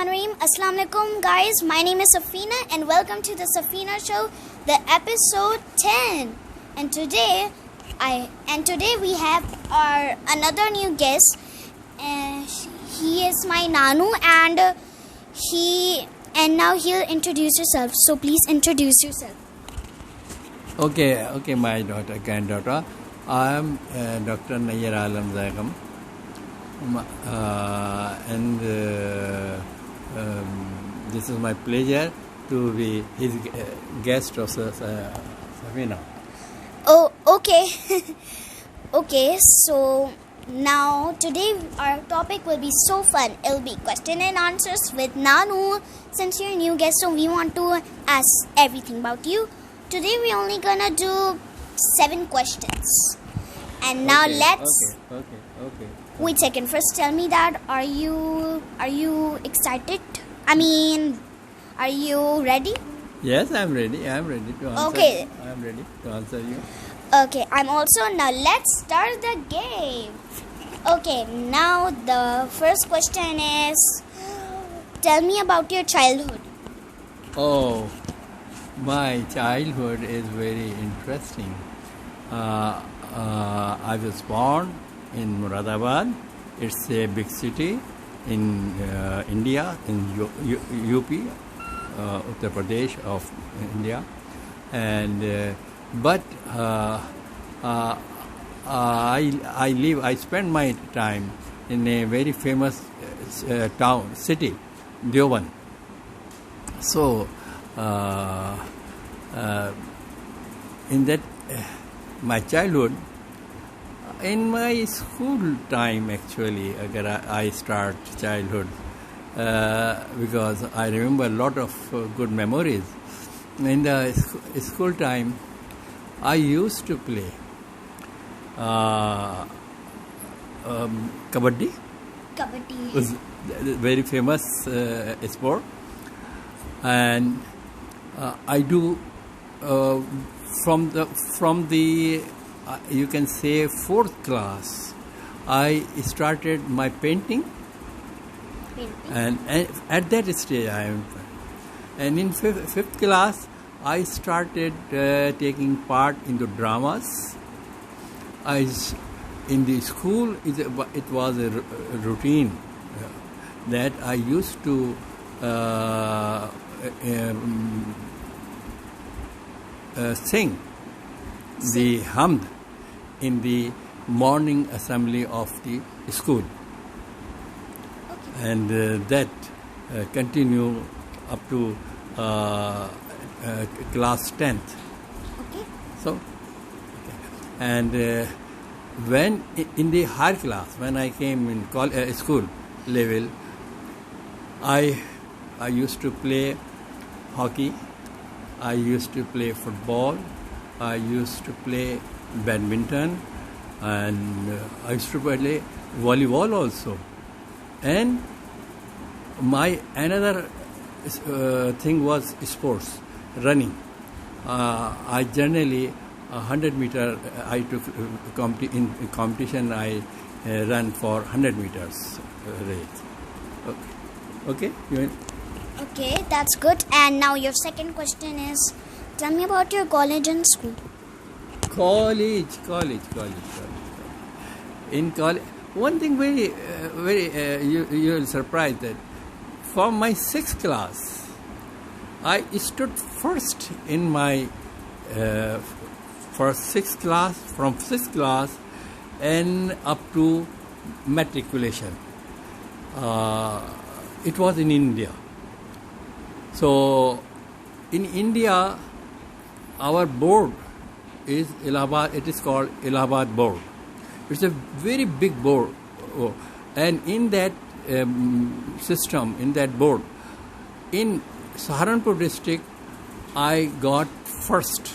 Bismillahirrahmanirrahim. Assalamu alaikum guys. My name is Safina and welcome to the Safina show, the episode 10. And today we have our another new guest. He is my Nanu and now he'll introduce himself. So please introduce yourself. Okay, my granddaughter. I am Dr. Nayyar Alam Zaigam. This is my pleasure to be his guest of Safina. Oh, okay. Okay, so now today our topic will be so fun. It'll be question and answers with Nanu. Since you're a new guest, so we want to ask everything about you. Today we're only gonna do 7 questions. And now let's... Okay. Wait a second. First, tell me that are you excited? I mean, are you ready? Yes, I'm ready to answer. Okay. I'm ready to answer you. Okay, I'm also. Now let's start the game. Okay, now the first question is, tell me about your childhood. Oh, my childhood is very interesting. I was born in Muradabad. It's a big city in India, in UP, Uttar Pradesh of India. And I spend my time in a very famous city, Deoband. So, in that my childhood, in my school time actually, I start childhood because I remember a lot of good memories. In the school time, I used to play kabaddi. Kabaddi Was very famous sport, and I do from the you can say 4th class. I started my painting. And at that stage I am. And in 5th class, I started taking part in the dramas. In the school, it was a routine that I used to sing the Hamd in the morning assembly of the school. Okay. And that continue up to class 10th. Okay. So, and when in the higher class, when I came in school level, I used to play hockey, I used to play football, I used to play badminton, and I used to play volleyball also. And my another thing was sports, running. I generally 100 meter. I took in competition. I run for 100 meters race. Okay. Okay, that's good. And now your second question is, tell me about your college and school. College. In college, one thing very you will surprise that from my 6th class, I stood first in my from 6th class and up to matriculation. It was in India. So in India, our board is Allahabad. It is called Allahabad Board. It's a very big board, and in that system, in that board, in Saharanpur district, I got first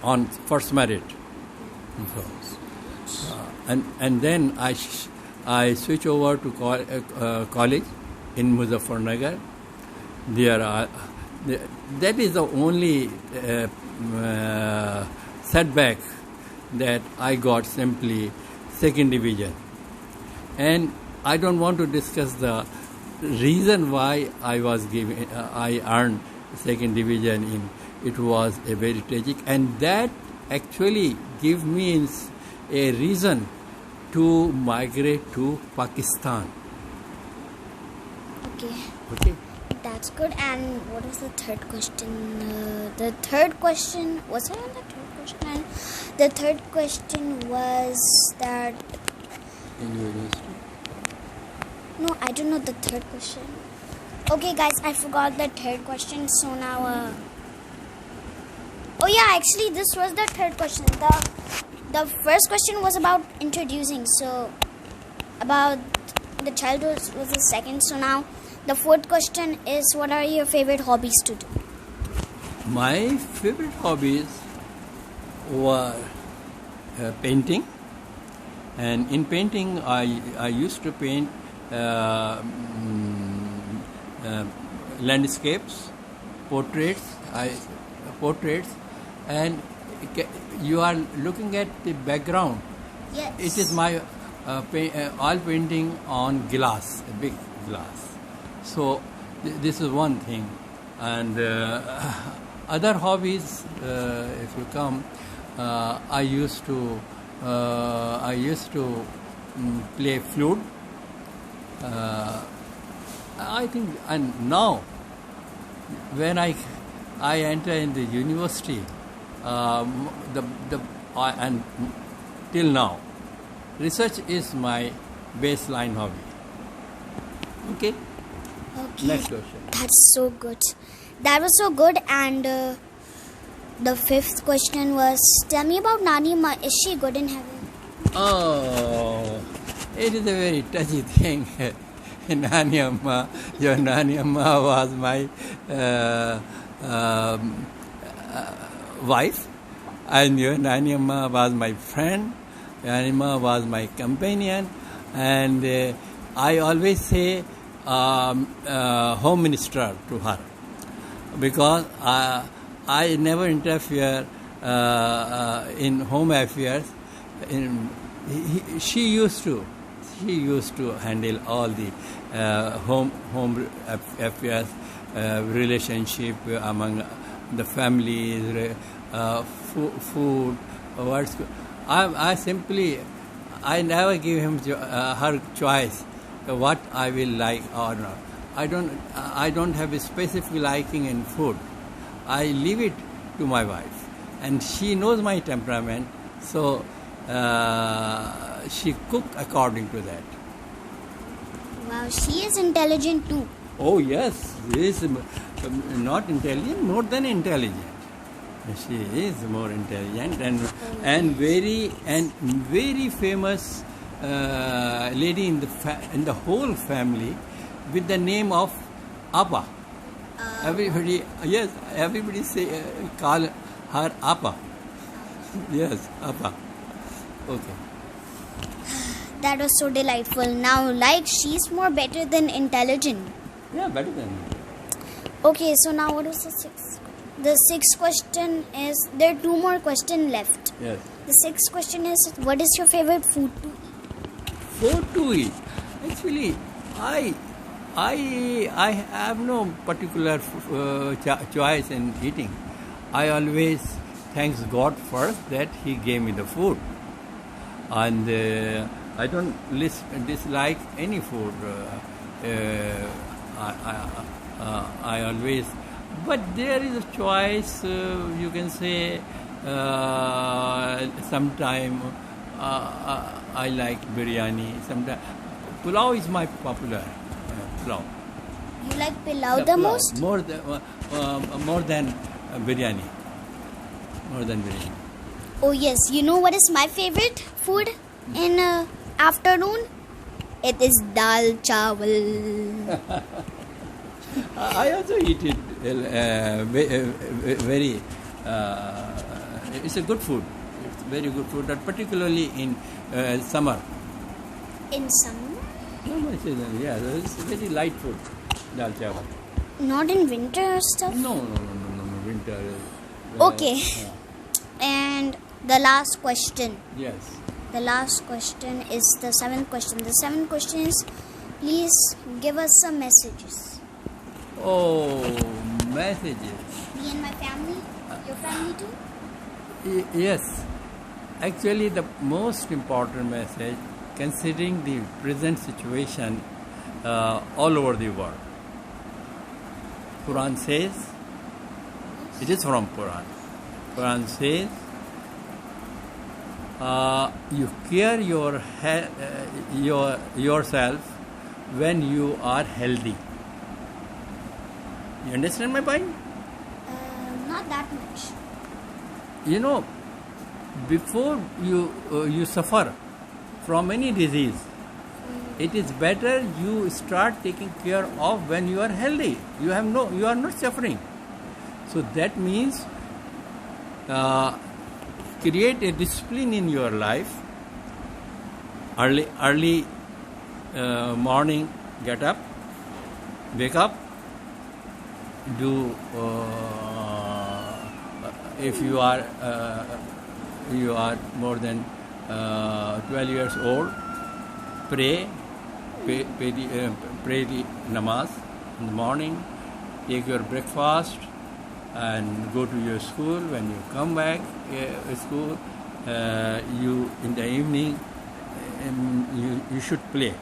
on first merit, and then I switch over to college in Muzaffarnagar. That is the only setback that I got simply 2nd division. And I don't want to discuss the reason why I was given, I earned second division in, it was a very tragic, and that actually gave me a reason to migrate to Pakistan. Okay. Okay. That's good. And what is the third question? The third question was it on the third question? And the third question was that In your university. no, I don't know the third question. Okay, guys, I forgot the third question. So now, oh yeah, actually, this was the third question. The first question was about introducing. So about the childhood was the second. So now the fourth question is, what are your favorite hobbies to do? My favorite hobbies were painting, and in painting I used to paint landscapes, portraits, and you are looking at the background. Yes. It is my all painting on glass, a big glass. So this is one thing, and other hobbies. If you come, I used to play flute. I think, and now when I enter in the university, and till now, research is my baseline hobby. Okay. Okay. Next question. That's so good. That was so good. And the fifth question was, tell me about Nani Ma. Is she good in heaven? Oh, it is a very touchy thing. Nani Amma, your Nani Amma was my wife, and your Nani Amma was my friend. Nani Amma was my companion, and I always say home minister to her, because I never interfere in home affairs. She used to handle all the home affairs, relationship among the families, food. I never give him her choice what I will like or not. I don't have a specific liking in food. I leave it to my wife, and she knows my temperament, so she cooked according to that. Wow, she is intelligent too. Oh yes, she is not intelligent, more than intelligent. She is more intelligent and very famous lady in the whole family, with the name of Appa. Everybody say call her Appa. Yes, Appa. Okay. That was so delightful. Now, like, she's more better than intelligent. Yeah, better than me. Okay, so now what was the sixth? The sixth question is, there are two more questions left. Yes. The sixth question is, what is your favorite food to eat? Food to eat. Actually, I have no particular choice in eating. I always thanks God first that He gave me the food, and I don't dislike any food. I always, but there is a choice. You can say sometime I like biryani. Sometimes pulao is my popular pulao. You like pilau the Pulao, most? more than biryani. More than biryani. Oh yes, you know what is my favorite food in afternoon? It is dal chawal. I also eat it very. It's a good food. It's very good food, but particularly in summer. In summer? Yeah, it's very light food. Dal chawal. Not in winter stuff? No. Winter. Okay. And the last question. Yes. The last question is the seventh question. The seventh question is, Please give us some messages. Oh, messages. Me and my family, your family too. Yes. Actually, the most important message, considering the present situation all over the world. Quran says, it is from Quran. Quran says, you care yourself when you are healthy. You understand my point? Not that much. You know, before you suffer from any disease, it is better you start taking care of when you are healthy. You are not suffering. So that means create a discipline in your life. Early morning, get up, wake up, do if you are more than 12 years old, pray the namaz in the morning, take your breakfast and go to your school. When you come back school, you in the evening you should play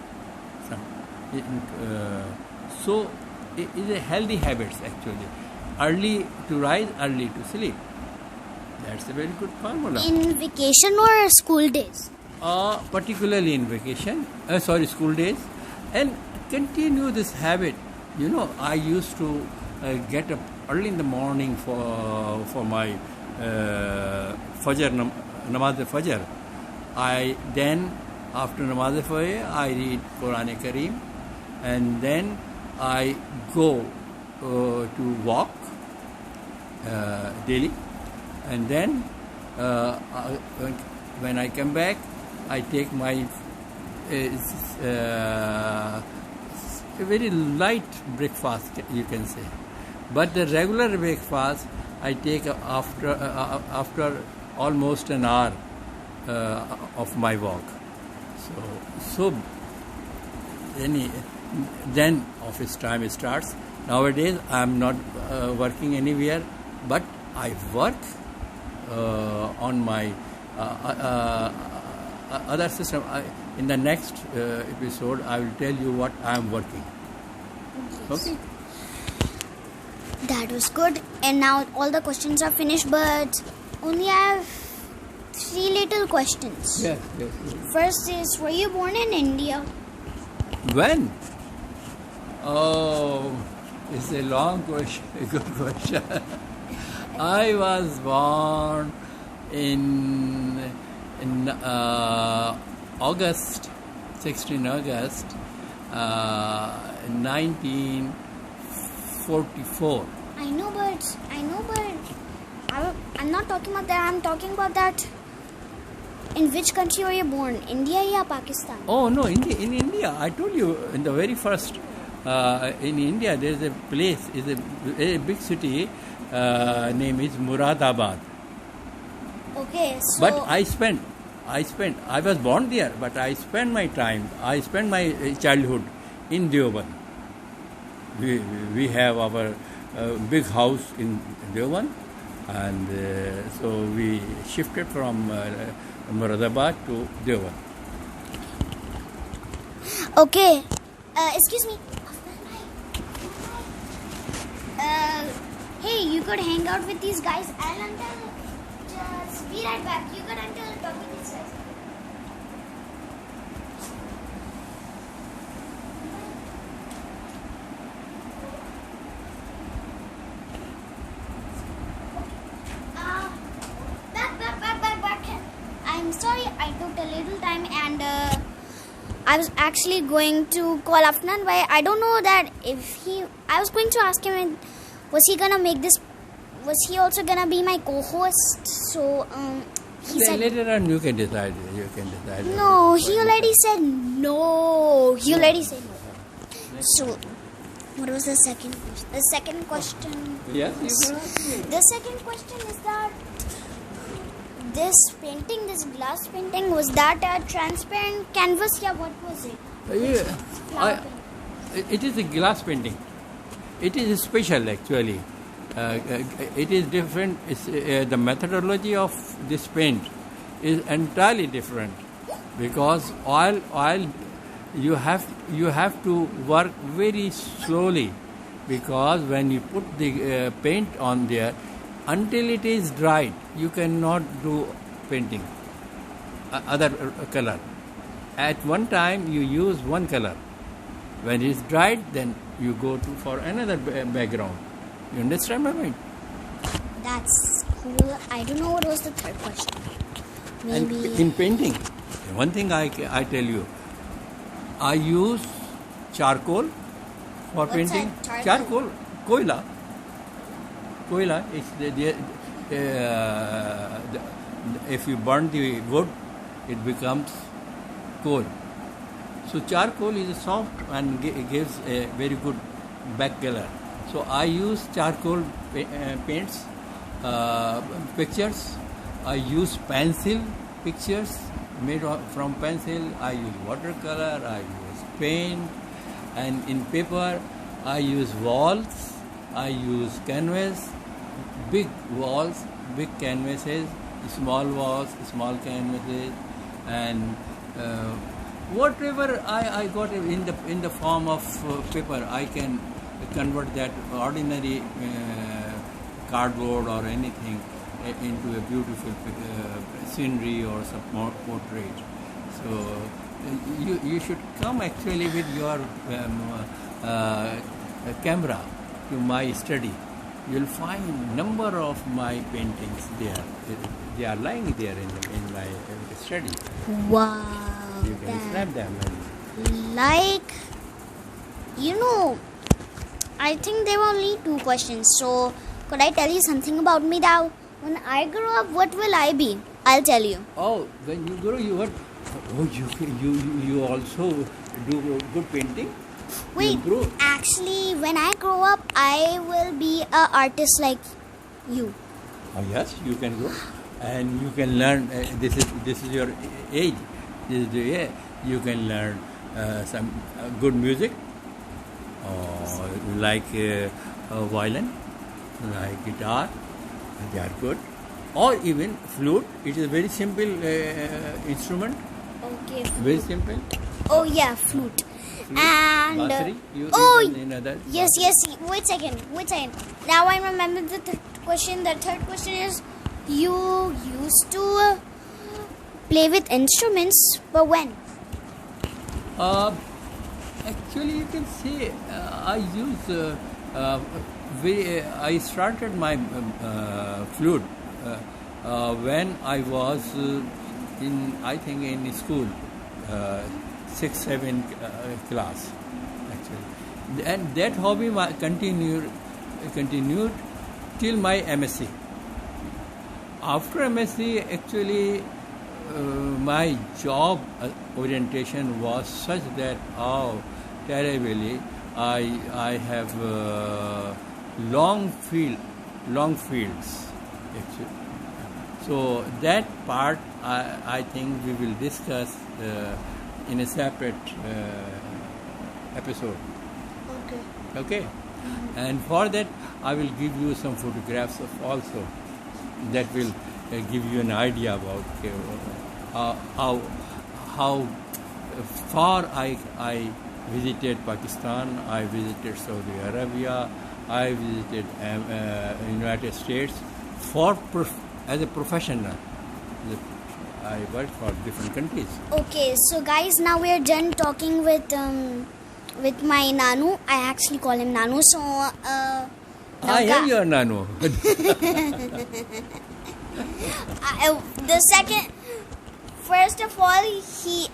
so it is a healthy habits actually. Early to rise, early to sleep. That's a very good formula. In vacation or school days? Particularly in vacation, school days, and continue this habit. You know, I used to get up early in the morning for my Fajr, Namaz Fajr. Then after Namaz Fajr, I read Quran Kareem, and then I go to walk daily, and then when I come back, I take my a very light breakfast, you can say. But the regular breakfast I take after almost an hour of my walk. So then office time starts. Nowadays I am not working anywhere, but I work on my other system. In the next episode, I will tell you what I am working. Yes. Okay? That was good. And now all the questions are finished, but only I have 3 little questions. Yes. First is, were you born in India? When? Oh, it's a long question, a good question. I was born in August, 16 August, 1944. I know, but I'm not talking about that. I'm talking about that. In which country were you born? India or Pakistan? Oh no, in India. I told you in the very first. In India, there is a place, is a big city. Name is Muradabad. Okay, so. But I was born there, but I spent my childhood in Deoband. We have our big house in Deoband, and so we shifted from Muradabad to Deoband. Okay, excuse me. Hey, you could hang out with these guys. I'll just be right back. You could talk to these guys. Back. I'm sorry, I took a little time, and I was actually going to call Afnan, but I don't know that I was going to ask him, was he gonna make this? Was he also gonna be my co-host? So he said Later on, you can decide. no. He already said no. So, what was the second question? The second question. Yes. The second question is that this glass painting, was that a transparent canvas? Yeah, what was it? Yeah, I, it is a glass painting. It is special actually. It is different. The methodology of this paint is entirely different because oil you have to work very slowly because when you put the paint on there until it is dried you cannot do painting other color. At one time you use one color. When it is dried, then you go to for another background. You understand my point? That's cool. I don't know what was the third question. Maybe. And in painting, one thing I tell you, I use charcoal for What's painting. that? Charcoal, koila. Koila is if you burn the wood, it becomes coal. So charcoal is soft and gives a very good back color. So I use charcoal paints, pictures. I use pencil pictures made from pencil. I use watercolor. I use paint, and in paper I use walls. I use canvas, big walls, big canvases, small walls, small canvases, and whatever I got in the form of paper, I can convert that ordinary cardboard or anything into a beautiful scenery or some portrait. So you should come actually with your camera to my study. You'll find number of my paintings there. They are lying there in my study. Wow. You can snap them. Like, I think there were only 2 questions. So, could I tell you something about me now? When I grow up, what will I be? I'll tell you. Oh, when you grow, you what? Oh, you also do good painting. Wait, actually, when I grow up, I will be an artist like you. Oh yes, you can go, and you can learn. This is your age. This is the age. You can learn some good music, like violin, like guitar. They are good, or even flute. It is a very simple instrument. Okay. Very simple. Oh yeah, flute. And Basri, yes. Wait a second. Now I remember the third question. The third question is, you used to play with instruments, but when? Actually, you can say I use. I started my flute when I was in school. 6-7 class actually, and that hobby continued till my MSc. After MSc, actually my job orientation was such that terribly I have long fields actually. So that part I think we will discuss in a separate episode. Okay. And for that I will give you some photographs of also that will give you an idea about how far I visited Pakistan, I visited Saudi Arabia, I visited United States as a professional. I worked for different countries. Okay, so guys, now we are done talking with my Nanu. I actually call him Nanu. So I am your Nanu. First of all,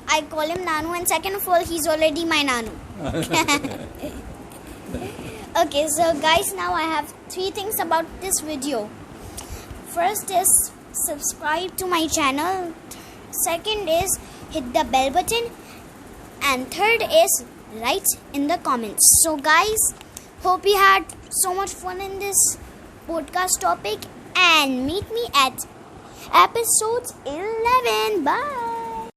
I call him Nanu, and second of all, he's already my Nanu. Okay, so guys, now I have 3 things about this video. First is subscribe to my channel. Second is hit the bell button, and third is write in the comments. So guys, hope you had so much fun in this podcast topic, and meet me at episode 11. Bye.